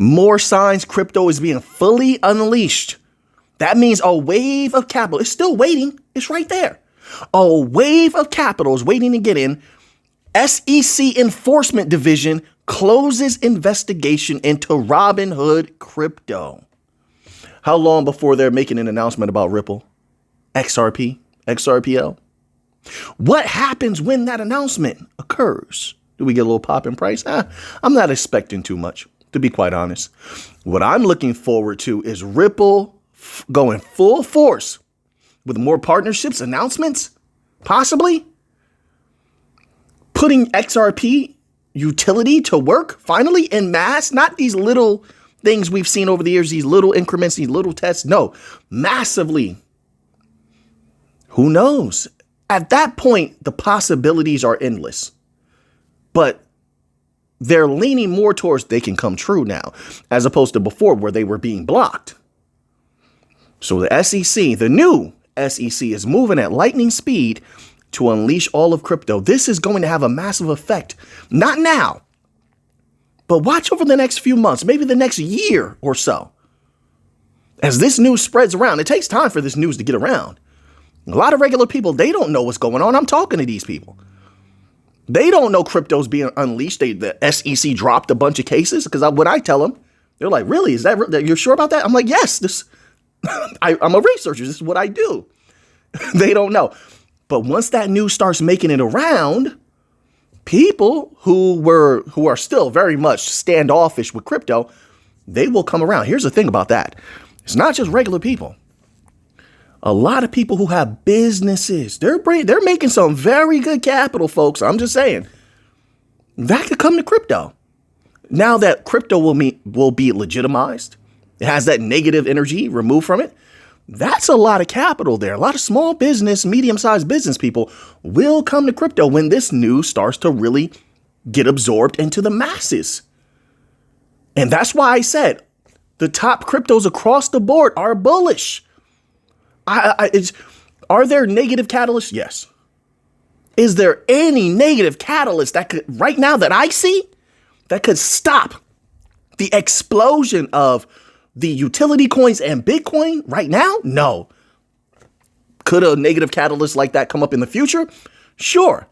More signs crypto is being fully unleashed. That means a wave of capital. It's still waiting. It's right there. A wave of capital is waiting to get in. SEC Enforcement Division closes investigation into Robinhood crypto. How long before they're making an announcement about Ripple, XRP, XRPL? What happens when that announcement occurs? Do we get a little pop in price? I'm not expecting too much, to be quite honest. What I'm looking forward to is Ripple going full force with more partnerships, announcements, possibly putting XRP utility to work finally en masse, not these little things we've seen over the years, these little increments, these little tests. No, massively. Who knows? At that point, the possibilities are endless, but they're leaning more towards they can come true now, as opposed to before where they were being blocked. So the SEC, the new SEC, is moving at lightning speed to unleash all of crypto. This is going to have a massive effect, not now, but watch over the next few months, maybe the next year or so. As this news spreads around, it takes time for this news to get around. A lot of regular people, they don't know what's going on. I'm talking to these people. They don't know crypto's being unleashed. The SEC dropped a bunch of cases because when I tell them, they're like, really? Is that you're sure about that? I'm like, yes, I'm a researcher. This is what I do. They don't know. But once that news starts making it around, people who are still very much standoffish with crypto, they will come around. Here's the thing about that. It's not just regular people. A lot of people who have businesses, they're making some very good capital, folks. I'm just saying that could come to crypto. Now that crypto will be legitimized, it has that negative energy removed from it. That's a lot of capital there. A lot of small business, medium-sized business people will come to crypto when this news starts to really get absorbed into the masses. And that's why I said the top cryptos across the board are bullish. Are there negative catalysts? Yes. Is there any negative catalyst that could, right now that I see, that could stop the explosion of the utility coins and Bitcoin right now? No. Could a negative catalyst like that come up in the future? Sure.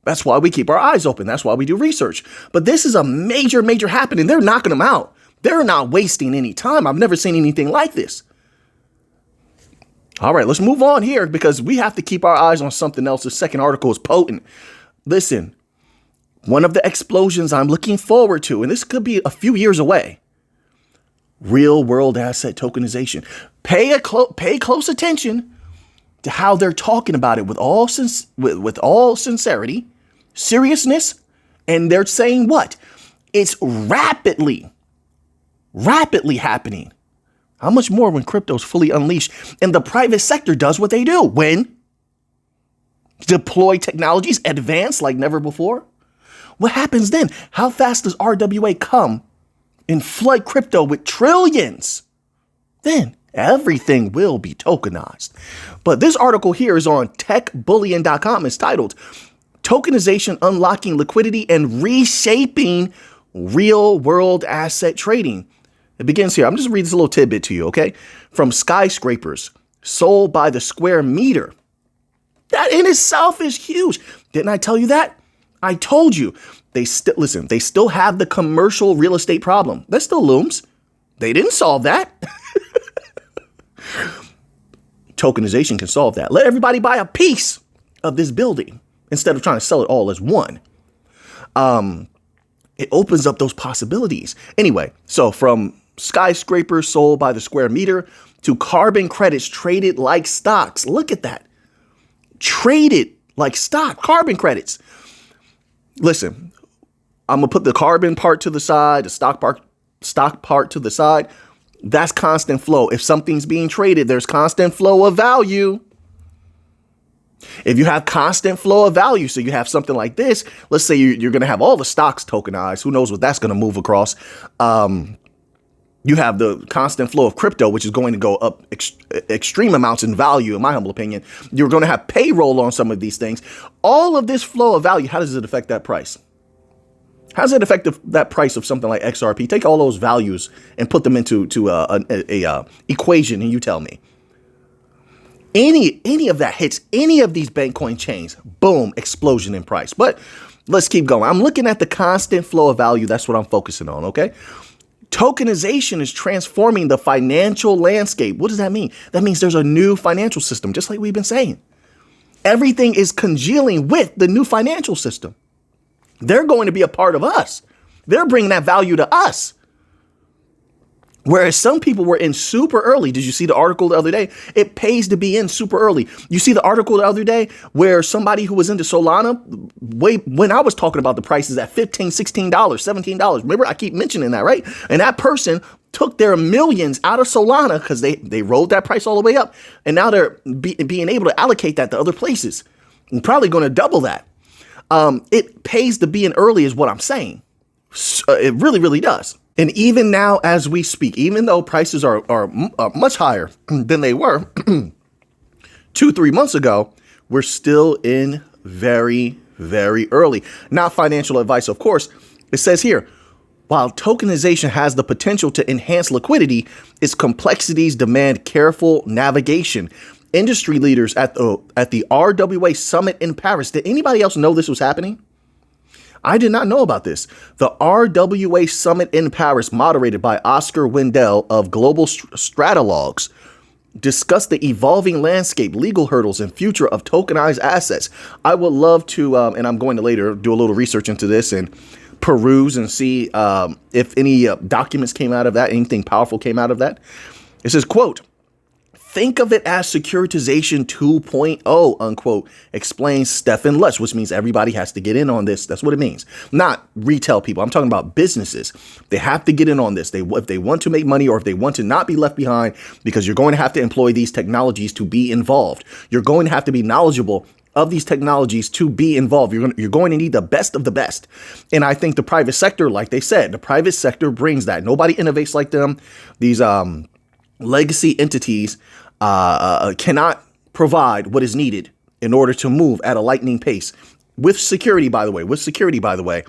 That's why we keep our eyes open. That's why we do research. But this is a major, major happening. They're knocking them out. They're not wasting any time. I've never seen anything like this. All right, let's move on here because we have to keep our eyes on something else. The second article is potent. Listen, one of the explosions I'm looking forward to, and this could be a few years away, real world asset tokenization. Pay close attention to how they're talking about it with all sincerity, seriousness, and they're saying what? It's rapidly happening. How much more when crypto's fully unleashed and the private sector does what they do when deploy technologies advance like never before? What happens then? How fast does RWA come and flood crypto with trillions? Then everything will be tokenized. But this article here is on techbullion.com. It's titled Tokenization Unlocking Liquidity and Reshaping Real World Asset Trading. It begins here. I'm just reading this little tidbit to you, okay? From skyscrapers sold by the square meter. That in itself is huge. Didn't I tell you that? I told you. They still have the commercial real estate problem. That still looms. They didn't solve that. Tokenization can solve that. Let everybody buy a piece of this building instead of trying to sell it all as one. It opens up those possibilities. Anyway, so from skyscrapers sold by the square meter to carbon credits traded like stocks. Look at that. Traded like stock, carbon credits. Listen, I'm going to put the carbon part to the side, the stock part to the side. That's constant flow. If something's being traded, there's constant flow of value. If you have constant flow of value, so you have something like this, let's say you're going to have all the stocks tokenized. Who knows what that's going to move across? You have the constant flow of crypto, which is going to go up extreme amounts in value, in my humble opinion. You're going to have payroll on some of these things. All of this flow of value, how does it affect that price? How does it affect that price of something like XRP? Take all those values and put them into a equation, and you tell me. Any of that hits any of these Bankcoin chains, boom, explosion in price. But let's keep going. I'm looking at the constant flow of value. That's what I'm focusing on, okay? Tokenization is transforming the financial landscape. What does that mean? That means there's a new financial system, just like we've been saying. Everything is congealing with the new financial system. They're going to be a part of us. They're bringing that value to us. Whereas some people were in super early. Did you see the article the other day? It pays to be in super early. You see the article the other day where somebody who was into Solana, when I was talking about the prices at $15, $16, $17. Remember, I keep mentioning that, right? And that person took their millions out of Solana because they rolled that price all the way up. And now they're being able to allocate that to other places. And probably going to double that. It pays to be in early is what I'm saying. It really, really does. And even now, as we speak, even though prices are much higher than they were 2-3 months ago, we're still in very, very early. Not financial advice, of course. It says here, while tokenization has the potential to enhance liquidity, its complexities demand careful navigation. Industry leaders at the RWA summit in Paris. Did anybody else know this was happening? I did not know about this. The RWA Summit in Paris, moderated by Oscar Wendell of Global Stratologs, discussed the evolving landscape, legal hurdles, and future of tokenized assets. I would love to, and I'm going to later do a little research into this and peruse and see if any documents came out of that, anything powerful came out of that. It says, quote, "Think of it as securitization 2.0, unquote," explains Stefan Lush, which means everybody has to get in on this. That's what it means. Not retail people. I'm talking about businesses. They have to get in on this. If they want to make money or if they want to not be left behind, because you're going to have to employ these technologies to be involved. You're going to have to be knowledgeable of these technologies to be involved. You're going to need the best of the best. And I think the private sector, like they said, the private sector brings that. Nobody innovates like them. These legacy entities cannot provide what is needed in order to move at a lightning pace with security, by the way,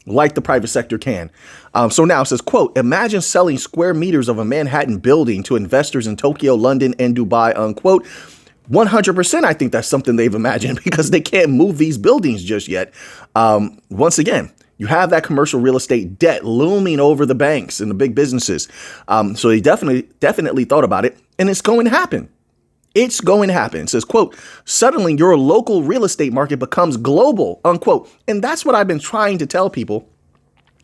like the private sector can. So now it says, quote, "Imagine selling square meters of a Manhattan building to investors in Tokyo, London, and Dubai," unquote. 100%. I think that's something they've imagined because they can't move these buildings just yet. Once again, you have that commercial real estate debt looming over the banks and the big businesses. So they definitely thought about it, and it's going to happen. It's going to happen. It says, quote, "Suddenly your local real estate market becomes global," unquote. And that's what I've been trying to tell people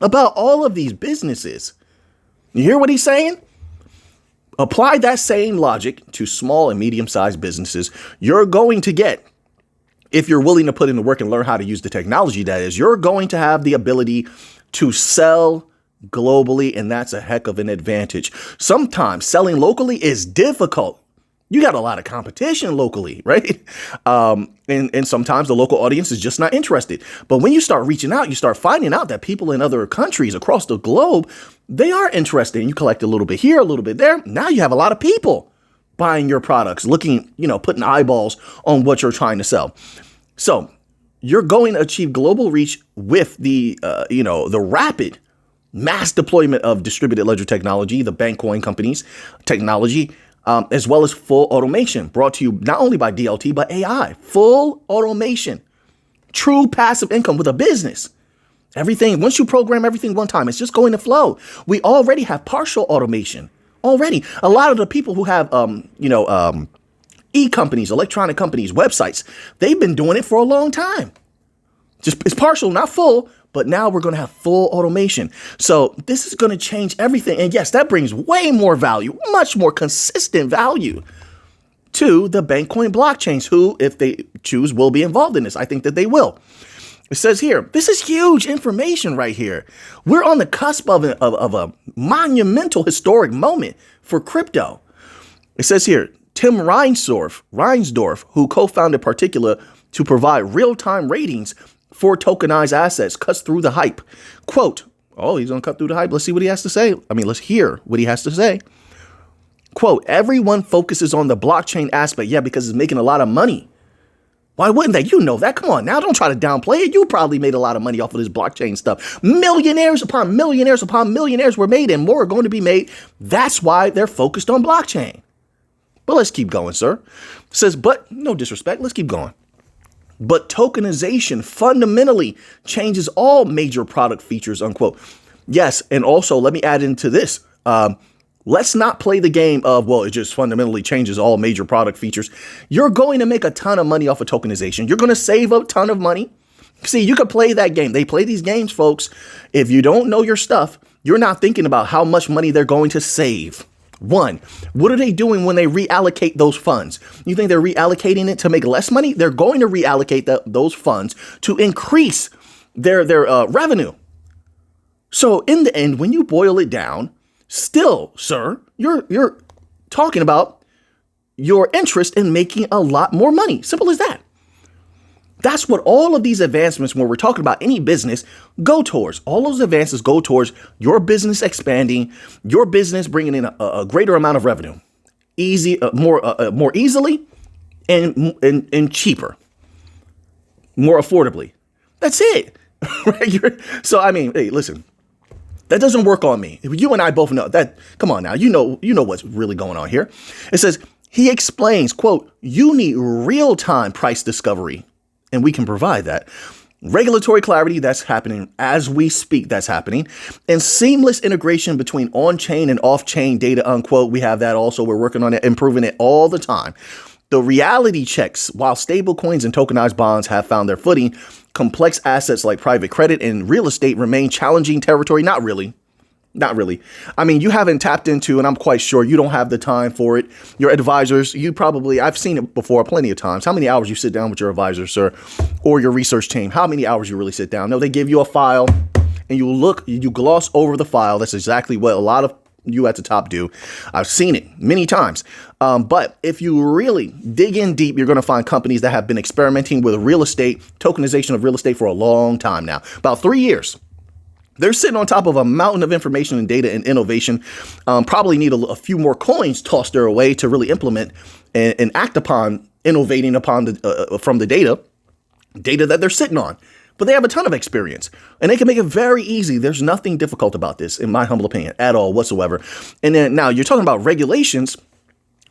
about all of these businesses. You hear what he's saying? Apply that same logic to small and medium-sized businesses. You're going to get, if you're willing to put in the work and learn how to use the technology, that is, you're going to have the ability to sell globally, and that's a heck of an advantage. Sometimes selling locally is difficult. You got a lot of competition locally, right? And sometimes the local audience is just not interested. But when you start reaching out, you start finding out that people in other countries across the globe, they are interested. And you collect a little bit here, a little bit there. Now you have a lot of people buying your products, looking, putting eyeballs on what you're trying to sell. So you're going to achieve global reach with the rapid mass deployment of distributed ledger technology, the Bankcoin companies, technology, as well as full automation brought to you not only by DLT, but AI, full automation, true passive income with a business. Everything, once you program everything one time, it's just going to flow. We already have partial automation. Already, a lot of the people who have, e-companies, electronic companies, websites, they've been doing it for a long time. It's partial, not full, but now we're going to have full automation. So this is going to change everything. And yes, that brings way more value, much more consistent value to the Bankcoin blockchains, who, if they choose, will be involved in this. I think that they will. It says here, this is huge information right here. We're on the cusp of a monumental historic moment for crypto. It says here, Tim Reinsdorf, who co-founded Particular to provide real-time ratings for tokenized assets, cuts through the hype. Quote, oh, he's going to cut through the hype. Let's see what he has to say. Let's hear what he has to say. Quote, everyone focuses on the blockchain aspect. Yeah, because it's making a lot of money. Why wouldn't they? You know that. Come on now. Don't try to downplay it. You probably made a lot of money off of this blockchain stuff. Millionaires upon millionaires upon millionaires were made and more are going to be made. That's why they're focused on blockchain. But let's keep going, sir. It says, but no disrespect. Let's keep going. But tokenization fundamentally changes all major product features, unquote. Yes. And also let me add into this. Let's not play the game of, well, it just fundamentally changes all major product features. You're going to make a ton of money off of tokenization. You're going to save a ton of money. See, you could play that game. They play these games, folks. If you don't know your stuff, you're not thinking about how much money they're going to save. One, what are they doing when they reallocate those funds? You think they're reallocating it to make less money? They're going to reallocate those funds to increase their revenue. So in the end, when you boil it down, still, sir, you're talking about your interest in making a lot more money. Simple as that. That's what all of these advancements, when we're talking about any business, go towards. All those advances go towards your business expanding, your business bringing in a greater amount of revenue, more easily and cheaper, more affordably. That's it. Right? So, I mean, hey, listen. That doesn't work on me. You and I both know that. Come on now. You know what's really going on here. It says, he explains, quote, you need real-time price discovery, and we can provide that. Regulatory clarity, that's happening as we speak, that's happening. And seamless integration between on-chain and off-chain data, unquote. We have that also. We're working on it, improving it all the time. The reality checks, while stablecoins and tokenized bonds have found their footing, complex assets like private credit and real estate remain challenging territory. Not really. Not really. I mean, you haven't tapped into, and I'm quite sure you don't have the time for it. Your advisors, I've seen it before plenty of times. How many hours you sit down with your advisor, sir, or your research team? How many hours you really sit down? No, they give you a file and you gloss over the file. That's exactly what a lot of you at the top do. I've seen it many times. But if you really dig in deep, you're going to find companies that have been experimenting with real estate, tokenization of real estate for a long time now, about 3 years. They're sitting on top of a mountain of information and data and innovation. Probably need a few more coins tossed their way to really implement and act upon innovating upon from the data that they're sitting on. But they have a ton of experience and they can make it very easy. There's nothing difficult about this, in my humble opinion, at all whatsoever. And then now you're talking about regulations.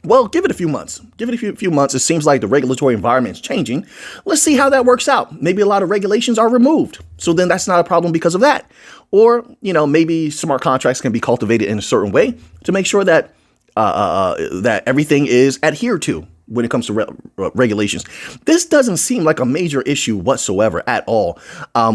Well, give it a few months. Give it a few months. It seems like the regulatory environment is changing. Let's see how that works out. Maybe a lot of regulations are removed. So then that's not a problem because of that. Or, maybe smart contracts can be cultivated in a certain way to make sure that that everything is adhered to when it comes to regulations. This doesn't seem like a major issue whatsoever at all,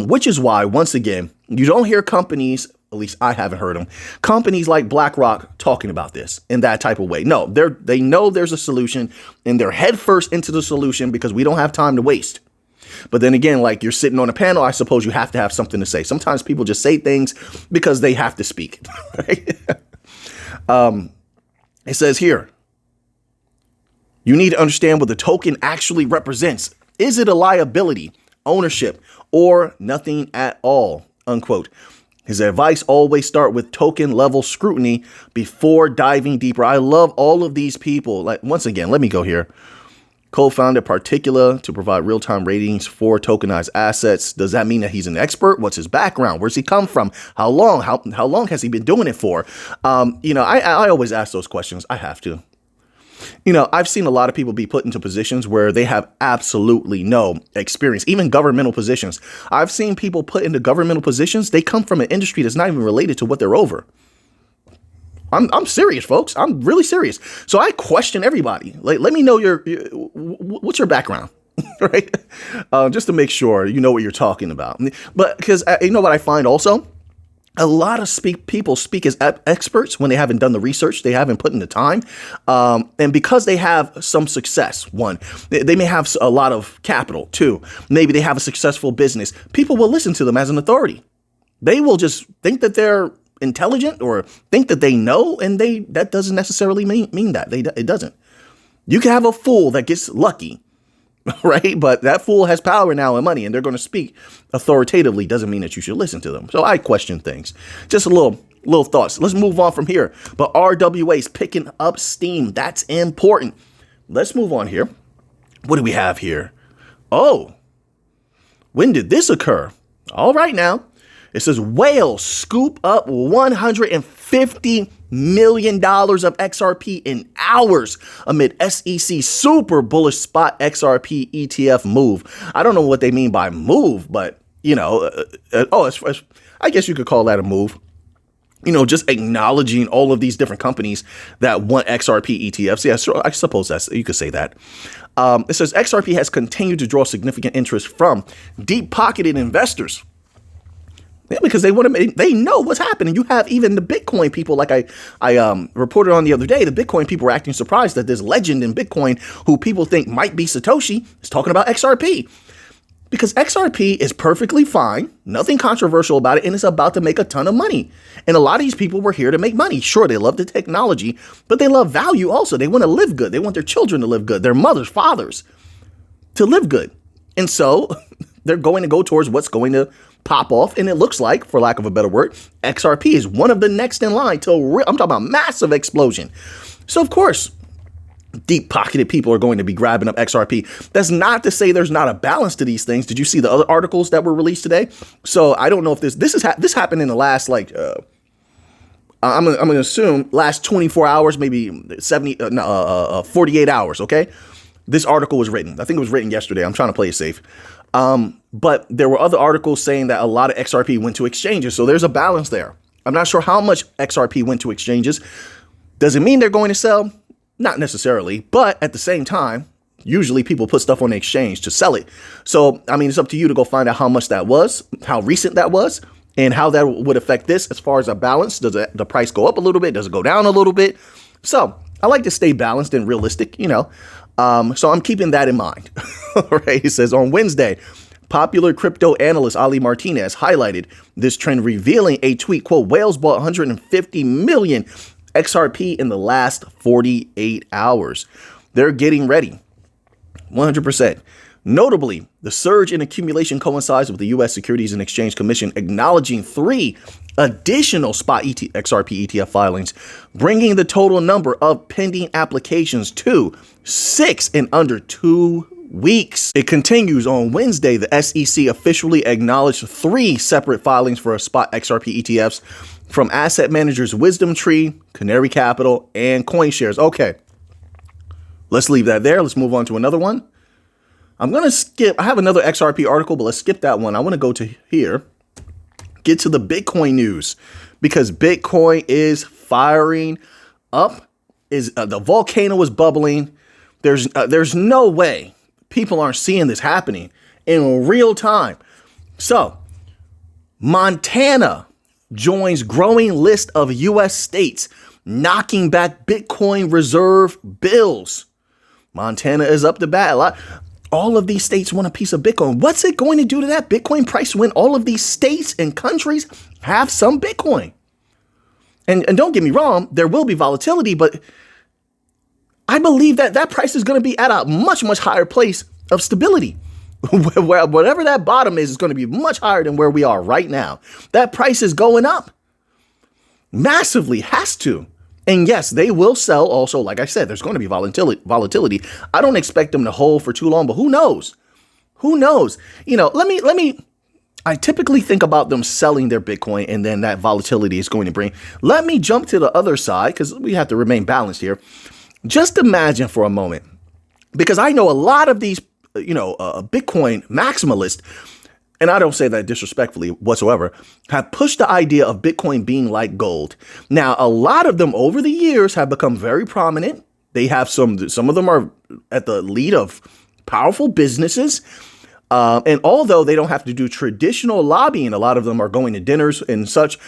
which is why, once again, you don't hear companies, at least I haven't heard them, companies like BlackRock talking about this in that type of way. No, they know there's a solution and they're headfirst into the solution because we don't have time to waste. But then again, like you're sitting on a panel, I suppose you have to have something to say. Sometimes people just say things because they have to speak. Right? It says here, you need to understand what the token actually represents. Is it a liability, ownership, or nothing at all, unquote. His advice, always start with token level scrutiny before diving deeper. I love all of these people. Like, once again, let me go here. Co-founded Particular to provide real-time ratings for tokenized assets. Does that mean that he's an expert? What's his background? Where's he come from? How long? How long has he been doing it for? I always ask those questions. I have to. I've seen a lot of people be put into positions where they have absolutely no experience, even governmental positions. I've seen people put into governmental positions. They come from an industry that's not even related to what they're over. I'm serious, folks. I'm really serious. So I question everybody. Like, let me know what's your background, right? Just to make sure you know what you're talking about. But because you know what I find also? A lot of people speak as experts when they haven't done the research, they haven't put in the time. And because they have some success, one, they may have a lot of capital, two, maybe they have a successful business. People will listen to them as an authority. They will just think that they're intelligent or think that they know, and that doesn't necessarily mean that. It doesn't. You can have a fool that gets lucky, right? But that fool has power now and money, and they're going to speak authoritatively. Doesn't mean that you should listen to them. So I question things. Just a little thoughts. Let's move on from here. But RWA's picking up steam. That's important. Let's move on here. What do we have here? Oh, when did this occur? All right now. It says whales scoop up $150 million of XRP in hours amid SEC super bullish spot XRP ETF move. I don't know what they mean by move, but, I guess you could call that a move. Just acknowledging all of these different companies that want XRP ETFs. Yeah, so I suppose you could say that. It says XRP has continued to draw significant interest from deep-pocketed investors. Yeah, because they know what's happening. You have even the Bitcoin people, like I reported on the other day, the Bitcoin people were acting surprised that this legend in Bitcoin who people think might be Satoshi is talking about XRP. Because XRP is perfectly fine, nothing controversial about it, and it's about to make a ton of money. And a lot of these people were here to make money. Sure, they love the technology, but they love value also. They want to live good. They want their children to live good, their mothers, fathers to live good. And so they're going to go towards what's going to pop off. And it looks like, for lack of a better word, XRP is one of the next in line to I'm talking about massive explosion. So, of course, deep-pocketed people are going to be grabbing up XRP. That's not to say there's not a balance to these things. Did you see the other articles that were released today? So I don't know if this happened in the last I'm gonna assume last 24 hours, maybe 48 hours. Okay, this article was written. I think it was written yesterday. I'm trying to play it safe. But there were other articles saying that a lot of XRP went to exchanges. So there's a balance there. I'm not sure how much XRP went to exchanges. Does it mean they're going to sell? Not necessarily, but at the same time, usually people put stuff on the exchange to sell it. So, I mean, it's up to you to go find out how much that was, how recent that was, and how that would affect this as far as a balance. Does the price go up a little bit? Does it go down a little bit? So I like to stay balanced and realistic, so I'm keeping that in mind. All right. He says on Wednesday, popular crypto analyst Ali Martinez highlighted this trend, revealing a tweet, quote, whales bought 150 million XRP in the last 48 hours. They're getting ready. 100%. Notably, the surge in accumulation coincides with the U.S. Securities and Exchange Commission acknowledging 3 additional spot XRP ETF filings, bringing the total number of pending applications to 6 in under 2 weeks. It continues on Wednesday. The SEC officially acknowledged 3 separate filings for a spot XRP ETFs from asset managers Wisdom Tree, Canary Capital, and CoinShares. Okay, let's leave that there. Let's move on to another one. I'm going to skip. I have another XRP article, but let's skip that one. I want to go to here, get to the Bitcoin news, because Bitcoin is firing up. The volcano is bubbling. There's no way people aren't seeing this happening in real time. So Montana joins growing list of U.S. states knocking back Bitcoin reserve bills. Montana is up to bat. A lot. All of these states want a piece of Bitcoin. What's it going to do to that Bitcoin price when all of these states and countries have some Bitcoin? And don't get me wrong, there will be volatility, but I believe that price is going to be at a much, much higher place of stability. Whatever that bottom is going to be much higher than where we are right now. That price is going up massively, has to. And yes, they will sell also. Like I said, there's going to be volatility. I don't expect them to hold for too long, but who knows? Who knows? I typically think about them selling their Bitcoin and then that volatility is going to bring. Let me jump to the other side because we have to remain balanced here. Just imagine for a moment, because I know a lot of these Bitcoin maximalists, and I don't say that disrespectfully whatsoever, have pushed the idea of Bitcoin being like gold. Now, a lot of them over the years have become very prominent. They have some of them are at the lead of powerful businesses. And although they don't have to do traditional lobbying, a lot of them are going to dinners and such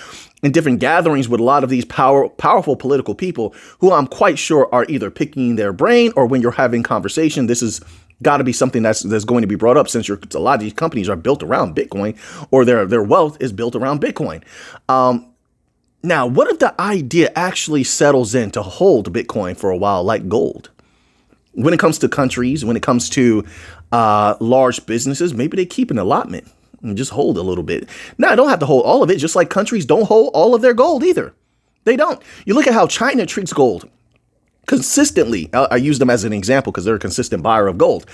and different gatherings with a lot of these powerful political people who I'm quite sure are either picking their brain, or when you're having conversation, this is got to be something that's going to be brought up, since a lot of these companies are built around Bitcoin, or their wealth is built around Bitcoin. Now, what if the idea actually settles in to hold Bitcoin for a while like gold? When it comes to countries, when it comes to large businesses, maybe they keep an allotment and just hold a little bit. Now, I don't have to hold all of it, just like countries don't hold all of their gold either. They don't. You look at how China treats gold consistently. I use them as an example because they're a consistent buyer of gold.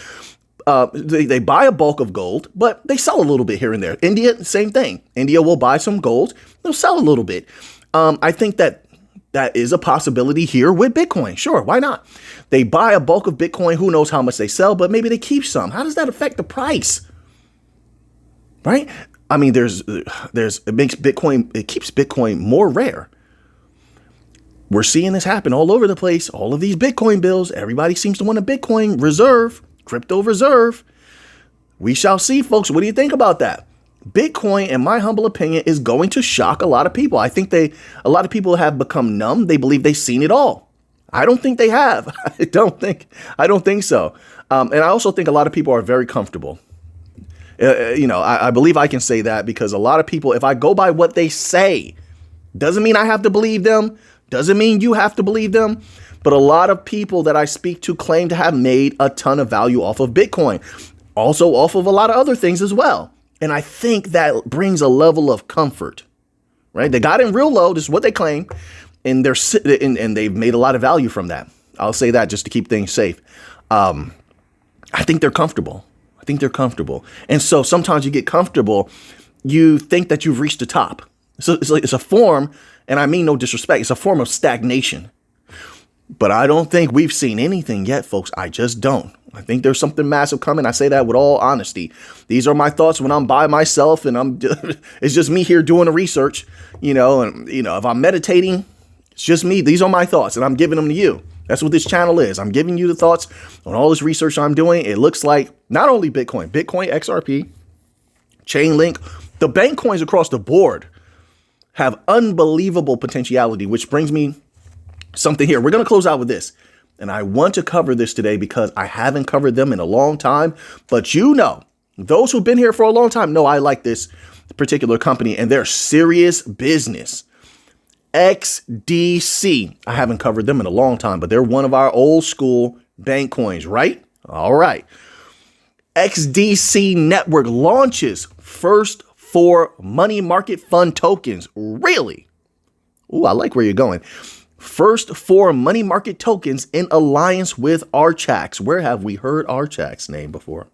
They buy a bulk of gold, but they sell a little bit here and there. India, same thing. India will buy some gold. They'll sell a little bit. I think that is a possibility here with Bitcoin. Sure, why not? They buy a bulk of Bitcoin. Who knows how much they sell, but maybe they keep some. How does that affect the price? Right? I mean, it keeps Bitcoin more rare. We're seeing this happen all over the place. All of these Bitcoin bills, everybody seems to want a Bitcoin reserve, crypto reserve. We shall see, folks. What do you think about that? Bitcoin, in my humble opinion, is going to shock a lot of people. I think a lot of people have become numb. They believe they've seen it all. I don't think they have. I don't think so. And I also think a lot of people are very comfortable. I believe I can say that because a lot of people, if I go by what they say, doesn't mean I have to believe them. Doesn't mean you have to believe them. But a lot of people that I speak to claim to have made a ton of value off of Bitcoin. Also off of a lot of other things as well. And I think that brings a level of comfort, right? They got in real low. This is what they claim. And they've made a lot of value from that. I'll say that just to keep things safe. I think they're comfortable. And so sometimes you get comfortable. You think that you've reached the top. So it's a form, and I mean no disrespect, it's a form of stagnation. But I don't think we've seen anything yet, folks. I just don't. I think there's something massive coming. I say that with all honesty. These are my thoughts when I'm by myself and it's just me here doing the research, and if I'm meditating, it's just me. These are my thoughts and I'm giving them to you. That's what this channel is. I'm giving you the thoughts on all this research I'm doing. It looks like not only Bitcoin, XRP, Chainlink, the bank coins across the board have unbelievable potentiality, which brings me something here. We're going to close out with this. And I want to cover this today because I haven't covered them in a long time. But those who've been here for a long time know I like this particular company and they're serious business. XDC. I haven't covered them in a long time, but they're one of our old school bank coins, right? All right. XDC Network launches first 4 money market fund tokens. Really? Ooh, I like where you're going. First 4 money market tokens in alliance with Archax. Where have we heard Archax name before?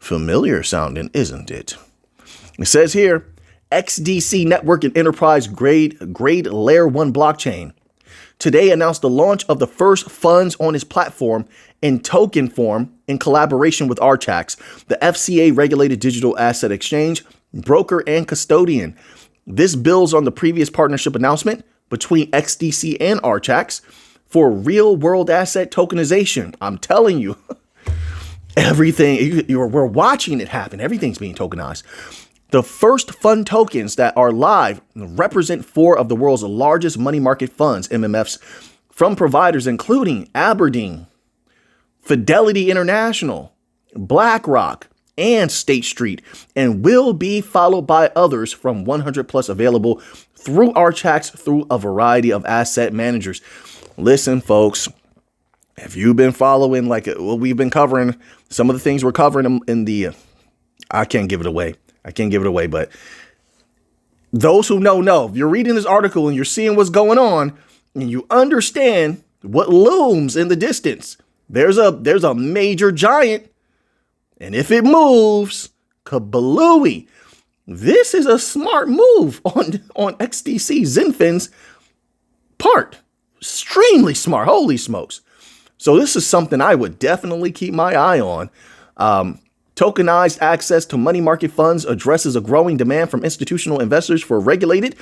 Familiar sounding, isn't it? It says here, XDC Network and Enterprise grade Layer 1 blockchain today announced the launch of the first funds on its platform in token form in collaboration with Archax, the FCA-regulated digital asset exchange, broker, and custodian. This builds on the previous partnership announcement between XDC and Archax for real-world asset tokenization. I'm telling you, we're watching it happen. Everything's being tokenized. The first fund tokens that are live represent 4 of the world's largest money market funds, MMFs, from providers including Aberdeen, Fidelity International, BlackRock, and State Street, and will be followed by others from 100 plus available through Archax through a variety of asset managers. Listen, folks, if you've been following we've been covering, some of the things we're covering in the, I can't give it away, but those who know, if you're reading this article and you're seeing what's going on and you understand what looms in the distance, there's a major giant. And if it moves, kabalooey. This is a smart move on XDC Zenfin's part. Extremely smart. Holy smokes. So this is something I would definitely keep my eye on. Tokenized access to money market funds addresses a growing demand from institutional investors for regulated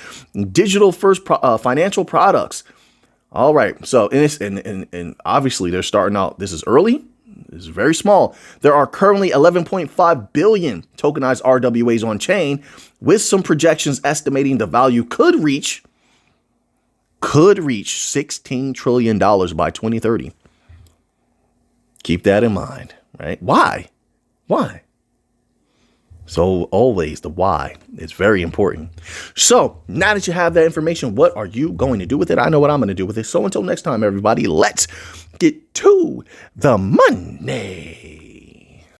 digital first financial products. All right. So and obviously they're starting out. This is early. This is very small. There are currently 11.5 billion tokenized RWAs on chain, with some projections estimating the value could reach $16 trillion by 2030. Keep that in mind, right? Why? So always the why is very important. So now that you have that information, what are you going to do with it? I know what I'm going to do with it. So until next time, everybody, let's get to the money.